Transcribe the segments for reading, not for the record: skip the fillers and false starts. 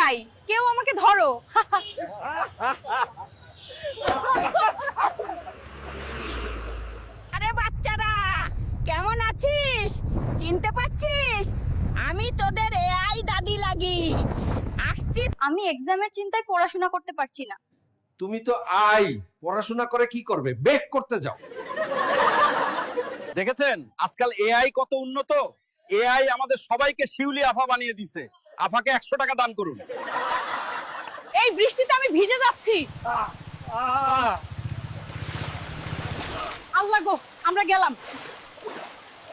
AI, কেউ আমাকে ধরো। আরে বাচ্চারা, কেমন আছিস? চিনতে পারছিস? আমি তোদের এআই দাদি লাগি। আসছি। আমি এক্সামের চিন্তায় পড়াশোনা করতে পারছি না। তুমি তো পড়াশোনা করে কি করবে? বেক করতে যাও। দেখেছেন আজকাল এআই কত উন্নত। এআই আমাদের সবাইকে শিউলি আফা বানিয়ে দিছে। আফাকে 100 টাকা দান করুন। এই বৃষ্টিতে আমি ভিজে যাচ্ছি। আল্লাহ গো, আমরা গেলাম।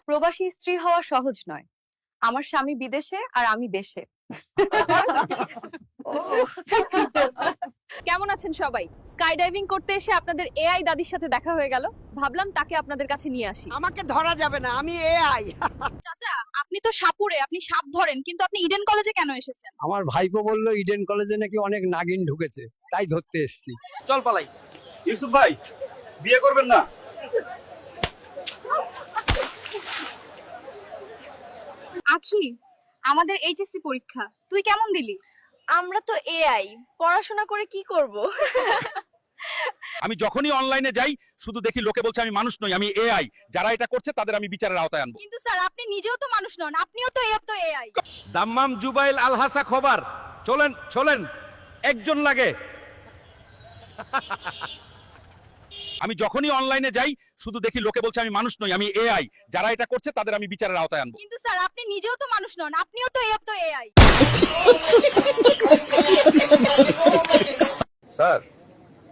প্রবাসী স্ত্রী হওয়া সহজ নয়। আমার স্বামী বিদেশে আর আমি দেশে। কেমন আছেন সবাই? স্কাই ডাইভিং করতে এসে আপনাদের এআই দাদির সাথে দেখা হয়ে গেল। ভাবলাম তাকে আপনাদের কাছে নিয়ে আসি। আমাকে ধরা যাবে না, আমি এআই। চাচা, আপনি তো সাপুরে, আপনি সাপ ধরেন, কিন্তু আপনি ইডেন কলেজে কেন এসেছেন? আমার ভাইপো বললো ইডেন কলেজে নাকি অনেক নাগিন ঢুকেছে, তাই ধরতে এসেছি। চল পালাই। ইউসুফ ভাই, বিয়ে করবেন না? আখি, আমাদের এইচএসসি পরীক্ষা, তুই কেমন দিলি? আমরা তো এআই, পড়াশোনা করে কি করব? আমি যখনই অনলাইনে যাই শুধু দেখি লোকে বলছে আমি মানুষ নই, আমি এআই। যারা এটা করছে তাদের আমি বিচারের আওতায় আনবো। কিন্তু স্যার, আপনি নিজেও তো মানুষ নন, আপনিও তো এআই। দাম্মাম জুবাইল আলহাসা খবর। চলেন চলেন, একজন লাগে। আমি যখনই অনলাইনে যাই শুধু দেখি লোকে বলছে আমি মানুষ নই, আমি এআই। যারা এটা করছে তাদের আমি বিচারের আওতায় আনবো। কিন্তু স্যার, আপনি নিজেও তো মানুষ নন, আপনিও তো এআই। স্যার,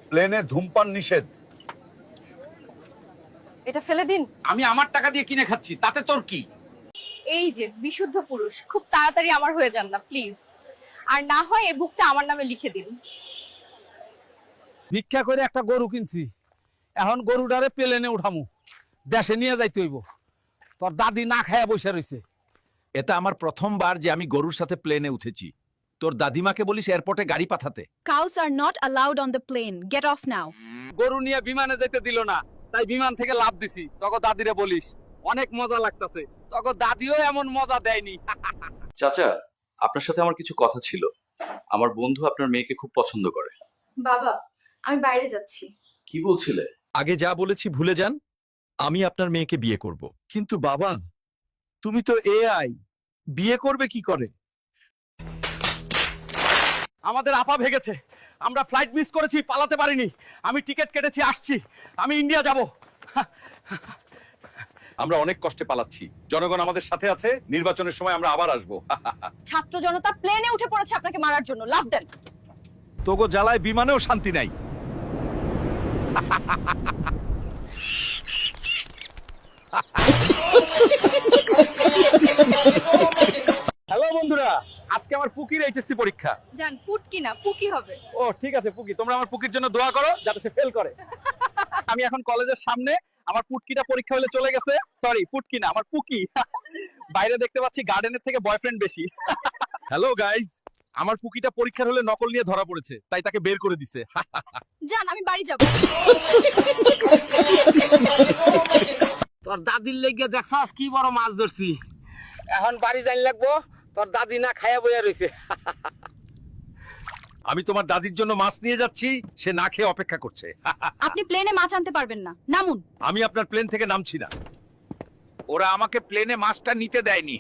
প্লেনে ধূমপান নিষেধ। এটা ফেলে দিন। আমি আমার টাকা দিয়ে কিনে খাচ্ছি, তাতে তোর কি? এই যে বিশুদ্ধ পুরুষ, খুব তাড়াতাড়ি আমার হয়ে যান না প্লিজ। আর না হয় এই বুকটা আমার নামে লিখে দিন। ভিক্ষা করে একটা গরু কিনছি, এখন গরুটারে প্লেনে উঠামু, দেশে নিয়ে যাইতে হইব। তোর দাদি না খায়া বসে রইছে। এটা আমার প্রথমবার যে আমি গরুর সাথে প্লেনে উঠেছি। তোর দাদিমাকে বলিস এয়ারপোর্টে গাড়ি পাঠাতে। Cows are not allowed on the plane. Get off now. গরু নিয়ে বিমানে যাইতে দিল না, তাই বিমান থেকে লাভ দিছি। তখন দাদিরে বলিস অনেক মজা লাগতাছে। তখন দাদিও এমন মজা দেয়নি। চাচা, আপনার সাথে আমার কিছু কথা ছিল। আমার বন্ধু আপনার মেয়েকে খুব পছন্দ করে। বাবা, আমি বাইরে যাচ্ছি। কি বলছিলে? আগে যা বলেছি ভুলে যান, আমি আপনার মেয়েকে বিয়ে করব। কিন্তু বাবা, তুমি তো এআই, বিয়ে করবে কি করে? আমাদের আপা ভেগেছে, আমরা ফ্লাইট মিস করেছি, পালাতে পারিনি। আমি টিকিট কেটেছি, আসছি। আমি ইন্ডিয়া যাব। আমরা অনেক কষ্টে পালাচ্ছি, জনগণ আমাদের সাথে আছে। নির্বাচনের সময় আমরা আবার আসবো। ছাত্র জনতা প্লেনে উঠে পড়েছে আপনাকে মারার জন্য, লাভ দেন। তোগো জ্বালায় বিমানেও শান্তি নাই। হ্যালো বন্ধুরা, আজকে আমার পুকির এইচএসসি পরীক্ষা। জান, পুট কি না পুকি হবে। ও ঠিক আছে পুকি, তোমরা আমার পুকির জন্য দোয়া করো যাতে সে ফেল করে। আমি এখন কলেজের সামনে, আমার পুটকিটা পরীক্ষা হলে চলে গেছে। সরি, পুটকি না, আমার পুকি। বাইরে দেখতে পাচ্ছি গার্ডেনের থেকে বয়ফ্রেন্ড বেশি। হ্যালো গাইস, আমার পুকিটা পরীক্ষার হলে নকল নিয়ে ধরা পড়েছে, তাই তাকে বের করে দিছে। জান, আমি বাড়ি যাব। তোর দাদির লেগে দেখছাস কি বড় মাছ ধরছি। এখন বাড়ি যাই লাগবো, তোর দাদি না খায়া বইয়া রইছে। আমি তোমার দাদির জন্য মাছ নিয়ে যাচ্ছি, সে না খেয়ে অপেক্ষা করছে। আপনি প্লেনে মাছ আনতে পারবেন না, নামুন। আমি আপনার প্লেন থেকে নামছি না। ওরা আমাকে প্লেনে মাছটা নিতে দেয়নি,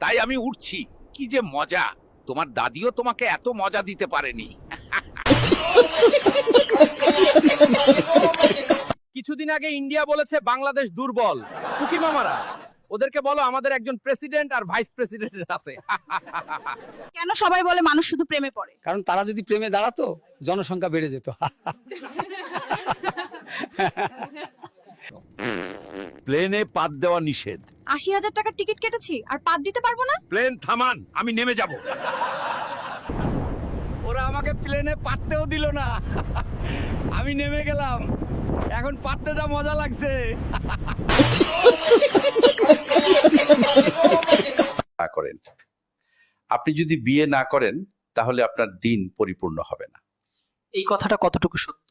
তাই আমি উঠছি। কি যে মজা! তোমার দাদিও তোমাকে এত মজা দিতে পারেনি। কিছুদিন আগে ইন্ডিয়া বলেছে বাংলাদেশ দুর্বল। পুকি মামারা, ওদেরকে বলো আমাদের একজন প্রেসিডেন্ট আর ভাইস প্রেসিডেন্ট আছে। কেন সবাই বলে মানুষ শুধু প্রেমে পড়ে? কারণ তারা যদি প্রেমে দাঁড়াতো, জনসংখ্যা বেড়ে যেত। প্লেনে পাত দেওয়া নিষেধ। 80,000 টাকার টিকিট কেটেছি, আর পাত দিতে পারবো না। প্লেন থামান, আমি নেমে যাব। ওরা আমাকে প্লেনে পাততেও দিল না, আমি নেমে গেলাম। এখন পাততে যা মজা লাগছে। করেন, আপনি যদি বিয়ে না করেন তাহলে আপনার দিন পরিপূর্ণ হবে না। এই কথাটা কতটুকু সত্য?